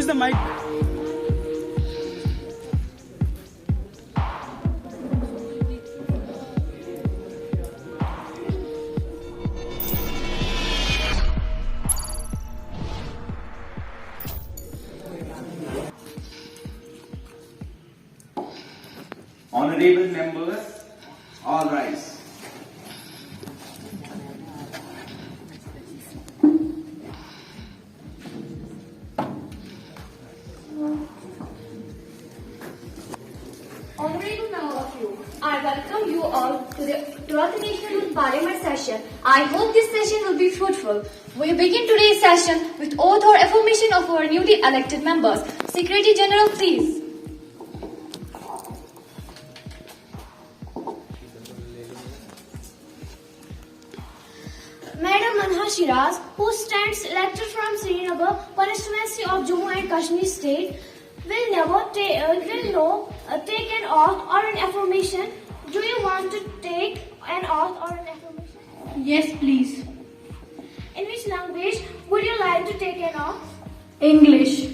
Use the mic. Honorable members, all rise. Honorable member of you, I welcome you all to the 12th National Parliament session. I hope this session will be fruitful. We begin today's session with oath or affirmation of our newly elected members. Secretary General, please. Madam Manha Shiraz, who stands elected from Srinagar, constituency of Jammu and Kashmir state, will take an oath or an affirmation. Do you want to take an oath or an affirmation? Yes, please. In which language would you like to take an oath? English.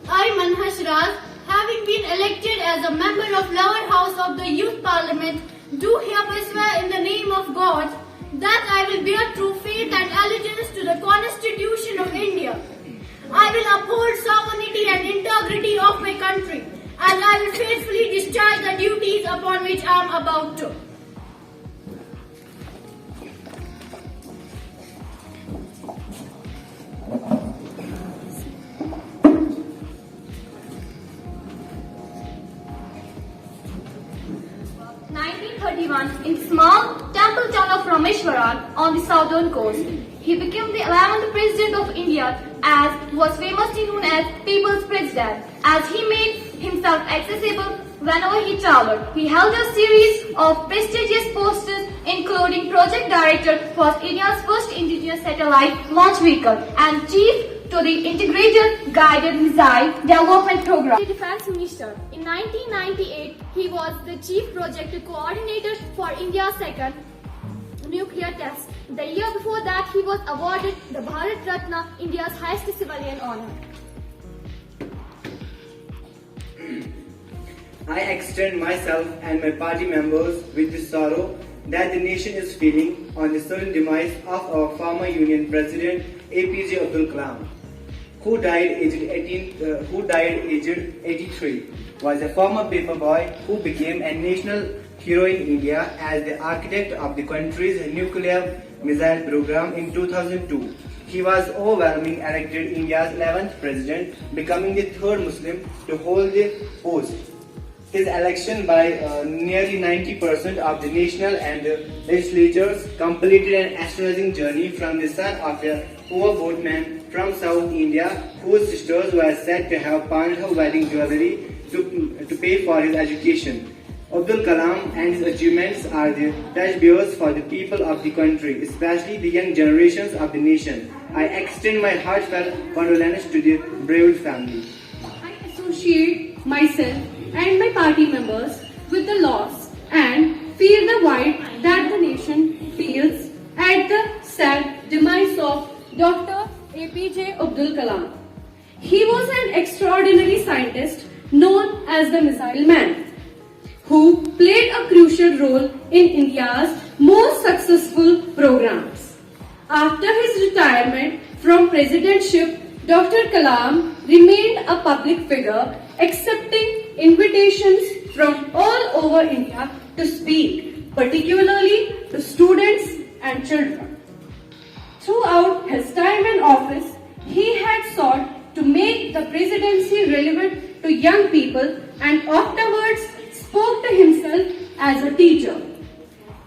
I, Manha Shiraz, having been elected as a member of lower house of the Youth Parliament, do hereby swear in the name of God that I will bear true faith and allegiance to the Constitution of India. I will uphold sovereignty and integrity of my country, and I will faithfully discharge the duties upon which I am about to. In small temple town of Rameshwaram on the southern coast, he became the 11th president of India, as was famously known as People's President, as he made himself accessible whenever he traveled. He held a series of prestigious posts, including project director for India's first indigenous satellite launch vehicle and chief to the Integrated Guided Missile Development Program. The Defense Minister. In 1998, he was the Chief Project Coordinator for India's second nuclear test. The year before that, he was awarded the Bharat Ratna, India's highest civilian honor. I extend myself and my party members with the sorrow that the nation is feeling on the sudden demise of our former Union President APJ Abdul Kalam, who died aged 83, was a former paper boy who became a national hero in India as the architect of the country's nuclear missile program in 2002. He was overwhelmingly elected India's 11th president, becoming the third Muslim to hold the post. His election by nearly 90% of the national and legislatures completed an astonishing journey from the son of a poor boatman from South India, whose sisters were said to have pawned her wedding jewelry to pay for his education. Abdul Kalam and his achievements are the touchbearers for the people of the country, especially the young generations of the nation. I extend my heartfelt condolences to the bereaved family. I associate myself and my party members with the loss and feel the void that the nation feels at the sad demise of Dr. APJ Abdul Kalam. He was an extraordinary scientist known as the Missile Man, who played a crucial role in India's most successful programs. After his retirement from presidentship, Dr. Kalam remained a public figure, accepting invitations from all over India to speak, particularly to students and children. Throughout his time in office, he had sought to make the presidency relevant to young people and afterwards spoke to himself as a teacher.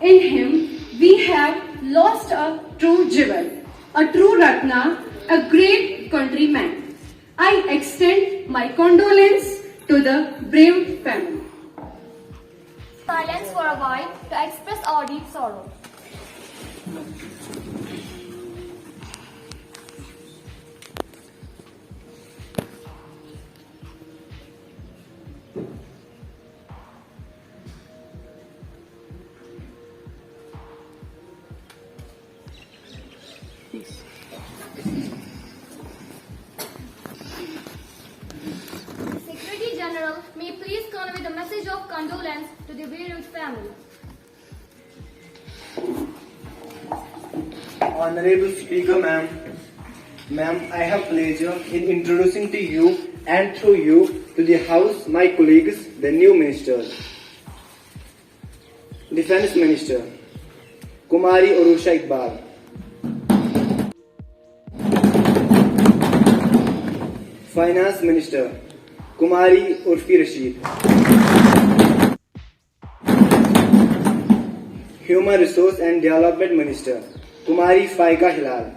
In him, we have lost a true jewel, a true Ratna, a great countryman. I extend my condolence to the brave family. Silence for a while to express our deep sorrow. Secretary General, may you please convey the message of condolence to the bereaved family. Honorable Speaker, ma'am, I have pleasure in introducing to you and through you to the House my colleagues, the new Minister, Defence Minister, Kumari Urusha Iqbal, Finance Minister, Kumari Urfi Rashid, Human Resource and Development Minister, Kumari Faika Hilal,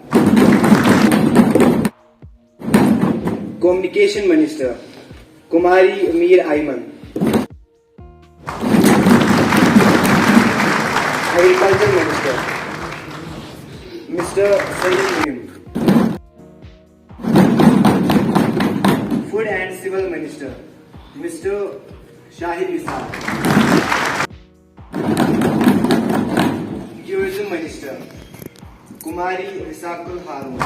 Communication Minister, Kumari Mir Ayman, Agriculture Minister, Mr. Sayyid Munim, Food and Civil Minister, Mr. Shahid Nisar, Tourism Minister, Kumari Risakul Harun,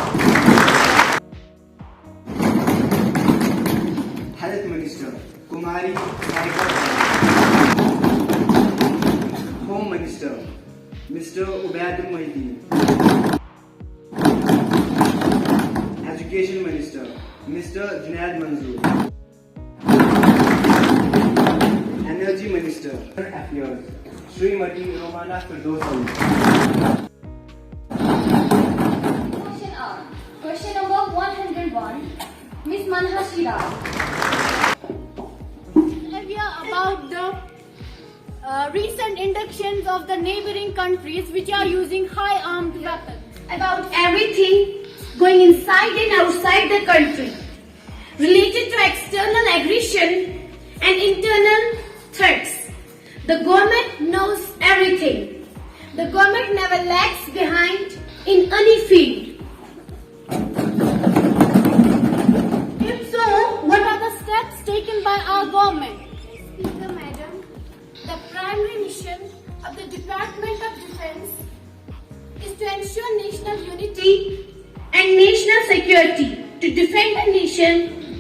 Health Minister, Kumari Saika Khan, Home Minister, Mr. Ubaidul Muhyiddin, Education Minister, Mr. Junaid Manzoor, Energy Minister, Affairs, Srimati Romana Firdosawi. Question R. Question number 101. Miss Manha Shiraz. About the recent inductions of the neighboring countries which are using high armed weapons. About everything going inside and outside the country, related to external aggression and internal threats. The government knows everything. The government never lags behind in any field. If so, what are the steps taken by our government? Speaker Madam, the primary mission of the Department of Defence is to ensure national unity and national security to defend the nation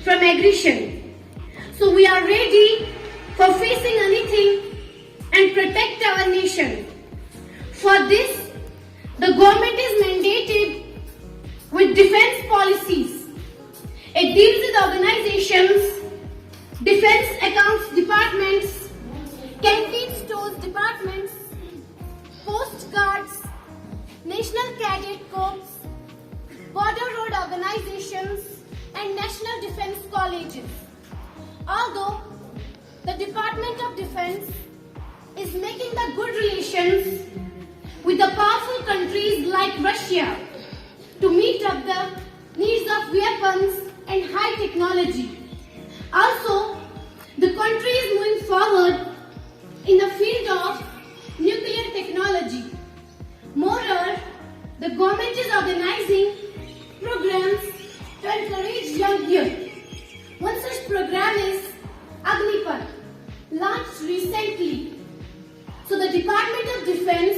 from aggression. So we are ready for facing anything and protect our nation. For this, the government is mandated with defense policies. It deals with organizations, defense accounts departments, canteen stores departments, coast guards, national cadet corps, border road organizations, and national defense colleges. Although the Department of Defense is making the good relations with the powerful countries like Russia to meet up the needs of weapons and high technology. Also, the country is moving forward in the field of nuclear technology. Moreover, the government is organizing programs to encourage young youth. One such program is Agnipat, launched recently. So the Department of Defense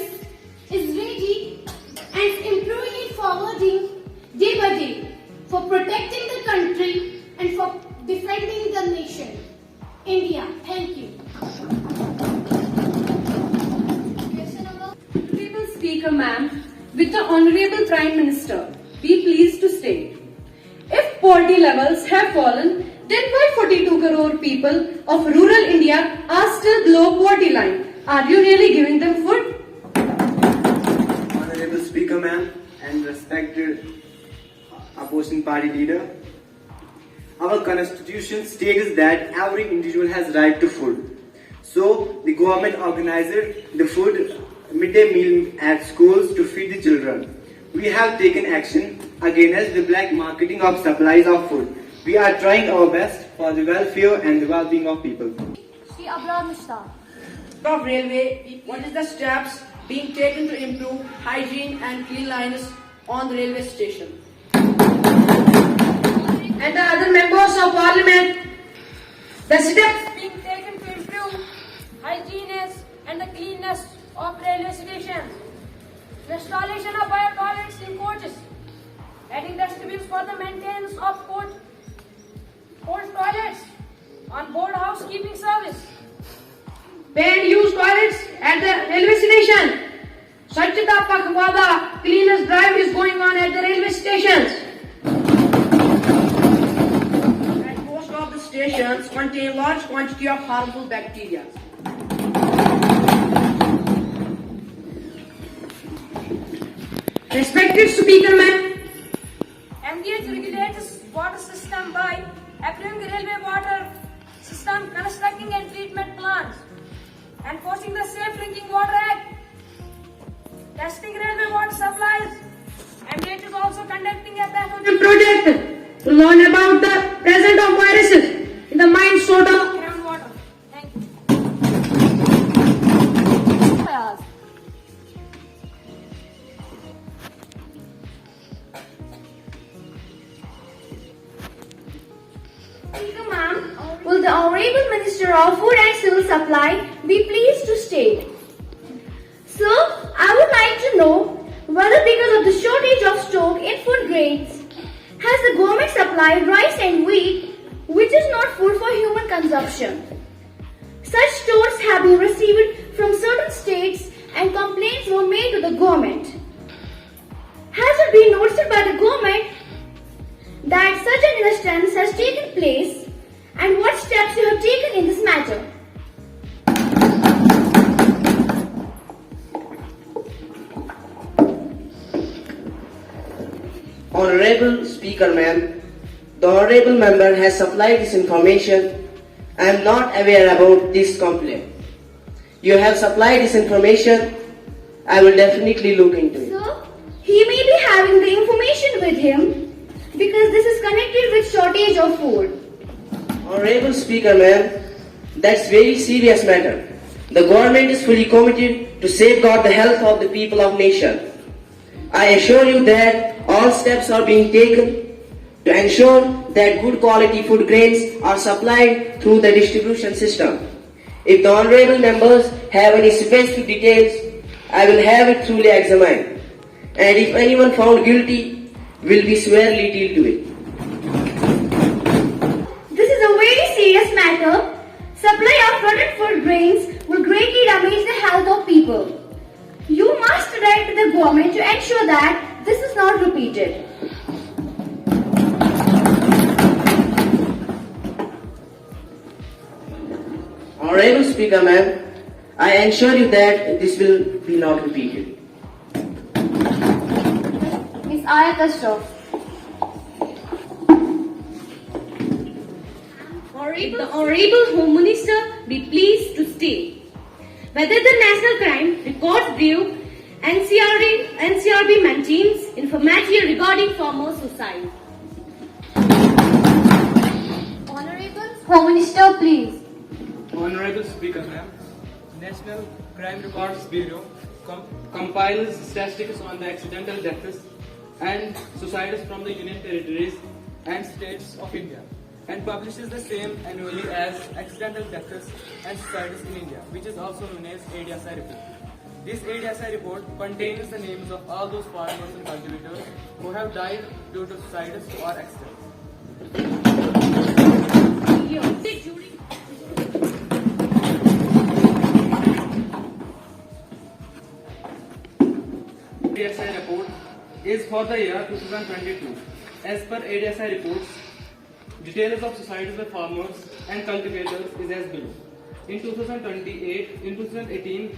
is ready and improving it forwarding day by day for protecting the country and for defending the nation. India, thank you. Honorable Speaker, ma'am, with the Honorable Prime Minister, be pleased to state, if poverty levels have fallen, then why 42 crore people of rural India are still below poverty line? Are you really giving them food? Honorable Speaker, ma'am, and respected opposition party leader, our constitution states that every individual has right to food. So the government organizes the food midday meal at schools to feed the children. We have taken action against the black marketing of supplies of food. We are trying our best for the welfare and the well-being of people. Shri Aglar Mishta. Of railway, what is the steps being taken to improve hygiene and cleanliness on the railway station? And the other members of parliament, the steps being taken to improve hygiene and the cleanness of railway stations, the installation of bio toilets in coaches, adding dustbins for the maintenance of port toilets on board housekeeping service. Pay and use toilets at the railway station. Swachhata Pakhwada cleaners drive is going on at the railway stations. And most of the stations contain large quantity of harmful bacteria. Respected Speaker Ma'am, MDH regulates water system by approving railway water system, constructing and treatment plants, enforcing the Safe Drinking Water Act, testing railway water supplies. MDH is also conducting a the project to learn about the presence of viruses in the mine soda. groundwater. Thank you. Speaker ma'am, will the Honorable Minister of Food and Civil Supply be pleased to state? Sir, I would like to know whether because of the shortage of stock in food grains, has the government supplied rice and wheat, which is not food for human consumption? Such stores have been received from certain states and complaints were made to the government. Has it been noticed by the government that such an instance has taken place, and what steps you have taken in this matter? Honorable Speaker Ma'am, the Honorable Member has supplied this information. I am not aware about this complaint. You have supplied this information. I will definitely look into it. Sir, he may be having the information with him because this is connected with shortage of food. Honorable Speaker Ma'am, that's very serious matter. The government is fully committed to safeguard the health of the people of nation. I assure you that all steps are being taken to ensure that good quality food grains are supplied through the distribution system. If the honorable members have any specific details, I will have it truly examined. And if anyone found guilty, will be severely dealt with. This is a very serious matter. Supply of flooded food grains will greatly damage the health of people. You must direct the government to ensure that this is not repeated. Honorable Speaker Ma'am, I ensure you that this will be not repeated. Ms. Ayat Ashraf. The Honorable Home Minister be pleased to state whether the National Crime Records Bureau NCRB maintains information regarding farmer suicide. Honorable Home Minister, please. Honorable Speaker Ma'am, National Crime Records Bureau compiles statistics on the accidental deaths and suicides from the Union Territories and States of India and publishes the same annually as accidental deaths and suicides in India, which is also known as ADSI report. This ADSI report contains the names of all those farmers and cultivators who have died due to suicides or accidents. ADSI report is for the year 2022. As per ADSI reports, details of suicides by farmers and cultivators is as below. In 2018,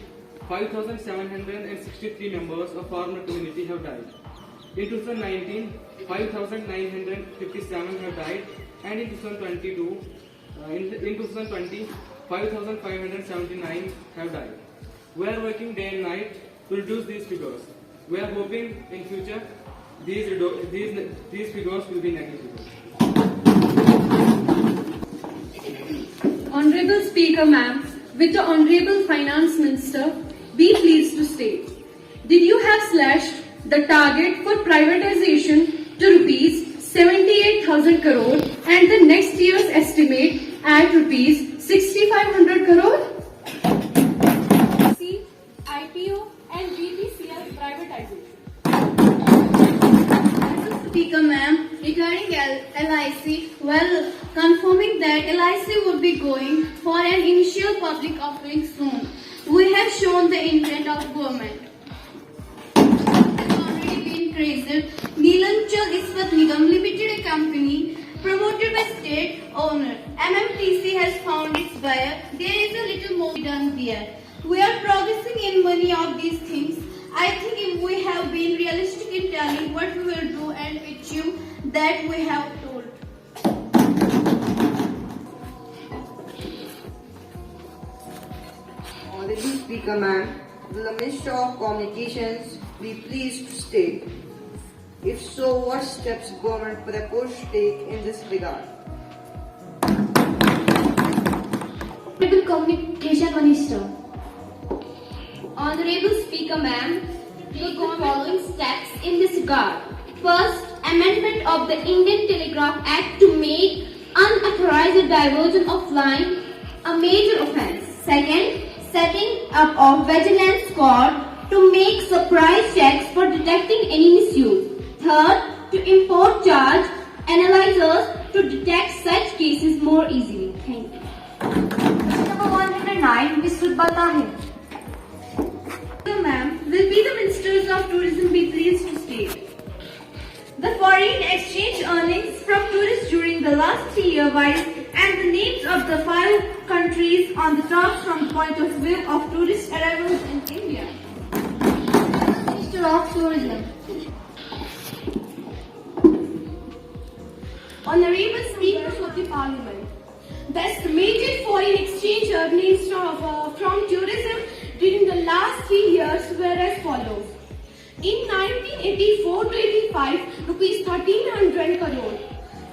5,763 members of farmer community have died. In 2019, 5,957 have died, and in 2020, 5,579 have died. We are working day and night to reduce these figures. We are hoping in future these figures will be negligible. Honorable Speaker Ma'am, with the Honorable Finance Minister, be pleased to state, did you have slashed the target for privatization to rupees 78,000 crore and the next year's estimate at rupees 6,500 crore? C, IPO and BPCL privatization. Speaker ma'am, regarding LIC, well, confirming that LIC would be going for an initial public offering soon. We have shown the intent of government. Has already been praised. Neelanchal Ispat Nigam Limited, a company promoted by state owner. MMTC has found its buyer. There is a little more done there. We are progressing in many of these things. I think if we have been realistic in telling what we will do and achieve that we have told. Honorable Speaker ma'am, will the Minister of Communications be pleased to state? If so, what steps government proposes to take in this regard? Honorable Communication Minister. Honorable Speaker ma'am, take the following steps in this regard. First, amendment of the Indian Telegraph Act to make unauthorized diversion of line a major offence. Second, setting up of vigilance squad to make surprise checks for detecting any misuse. Third, to import charge analyzers to detect such cases more easily. Thank you. Question number 109, Ms. Rutba Tahir. Ma'am, will be the Ministers of Tourism be pleased to state? The foreign exchange earnings from tourists during the last 3 years and the names of the 5 countries on the top from the point of view of tourist arrivals in India. Minister of Tourism. Honorable Speakers of the Parliament, the estimated foreign exchange earnings from tourism during the last 3 years were as follows. In 1984 to 85, rupees 1300 crore.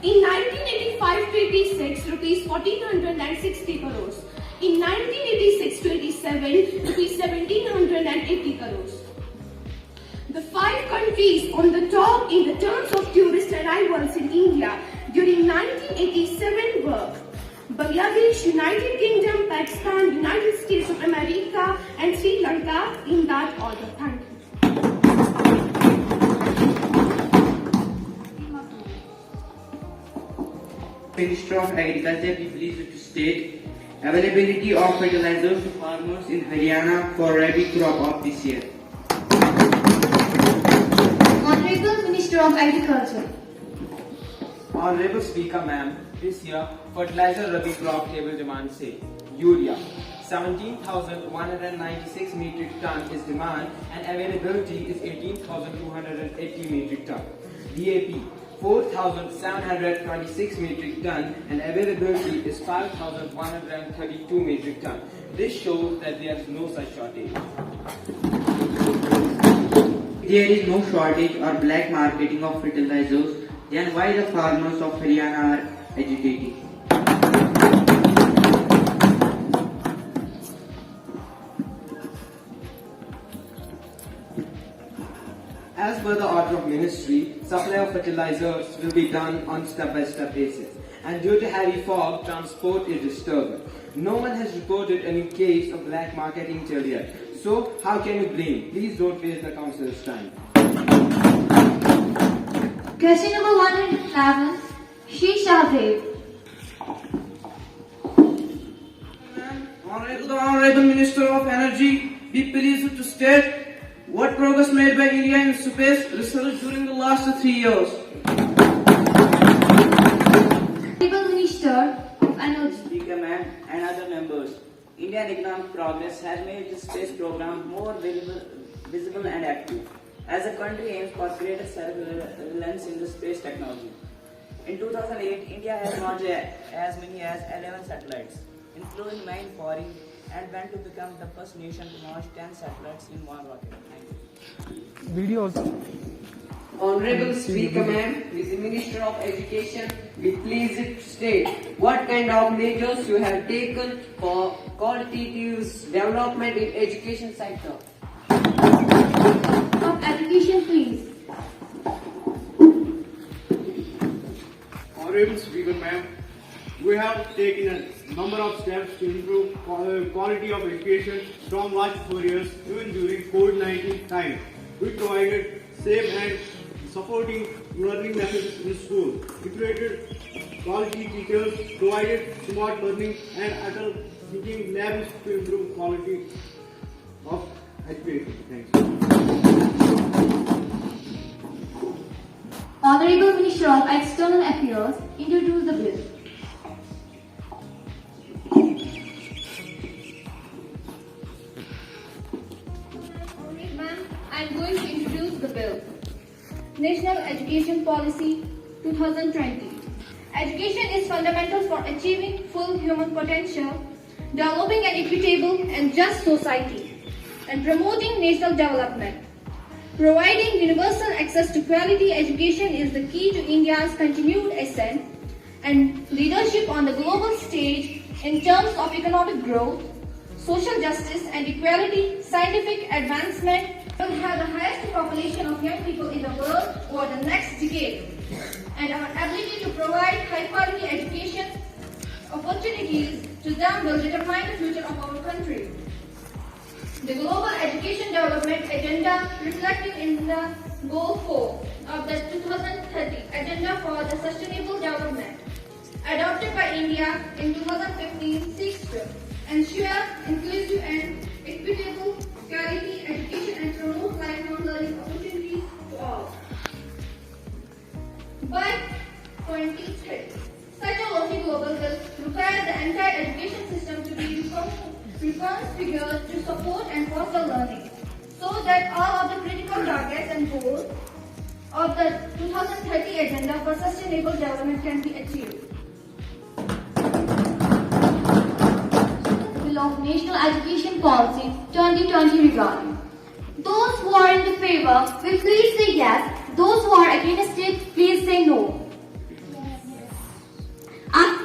In 1985 to 86, rupees 1460 crores. In 1986 to 87, rupees 1780 crores. The 5 countries on the top in the terms of tourist arrivals in India during 1987 were Bangladesh, United Kingdom, Pakistan, United States of America and Sri Lanka in that order. Thank you. Minister of Agriculture be pleased to state availability of fertilizers to farmers in Haryana for rabi crop of this year. Honorable Minister of Agriculture. Honorable Speaker ma'am, this year fertilizer rabi crop table demand say urea 17,196 metric ton is demand and availability is 18,280 metric ton. DAP 4,726 metric ton and availability is 5,132 metric ton. This shows that there is no such shortage. There is no shortage or black marketing of fertilizers, then why the farmers of Haryana are agitating? As per the order of ministry, supply of fertilizers will be done on step-by-step basis. And due to heavy fog, transport is disturbed. No one has reported any case of black marketing till yet. So, how can you blame? Please don't waste the council's time. Question number 111, Shri Shahdev. Honorable Minister of Energy, be pleased to state what progress made by India in space research during the last 3 years. Honorable Minister of Energy. Speaker ma'am and other members, Indian economic progress has made the space program more visible and active, as the country aims for greater self-reliance in the space technology. In 2008, India has launched as many as 11 satellites, including 9 foreign, and went to become the first nation to launch 10 satellites in one rocket. Thank you. Video also. Honorable Speaker ma'am, with the Minister of Education, be pleased to state what kind of measures you have taken for qualitative development in education sector. Of Education, please. Honorable Speaker ma'am, we have taken a number of steps to improve quality of education from last 4 years, even during COVID-19 time. We provided safe and supporting learning methods in school. It created quality teachers, provided smart learning, and adult thinking labs to improve quality of education. Thank you. Honorable Minister of External Affairs, introduce the bill. Ma'am, I am going to introduce the bill. National Education Policy 2020. Education is fundamental for achieving full human potential, developing an equitable and just society, and promoting national development. Providing universal access to quality education is the key to India's continued ascent and leadership on the global stage in terms of economic growth, social justice and equality. Scientific advancement will have the highest population of young people in the world over the next decade, and our ability to provide high-quality education opportunities to them will determine the future of our country. The Global Education Development Agenda, reflecting in the Goal 4 of the 2030 Agenda for the Sustainable Development, adopted by India in 2015, seeks to ensure inclusive and equitable quality education and promote lifelong learning opportunities to all. By 2030, such a lofty global goal requires the entire education system to be reconfigured to support and foster learning, so that all of the critical targets and goals of the 2030 Agenda for Sustainable Development can be achieved. Bill of National Education Policy 2020 regarding. Those who are in the favor will please say yes. Those who are against it, please say no. After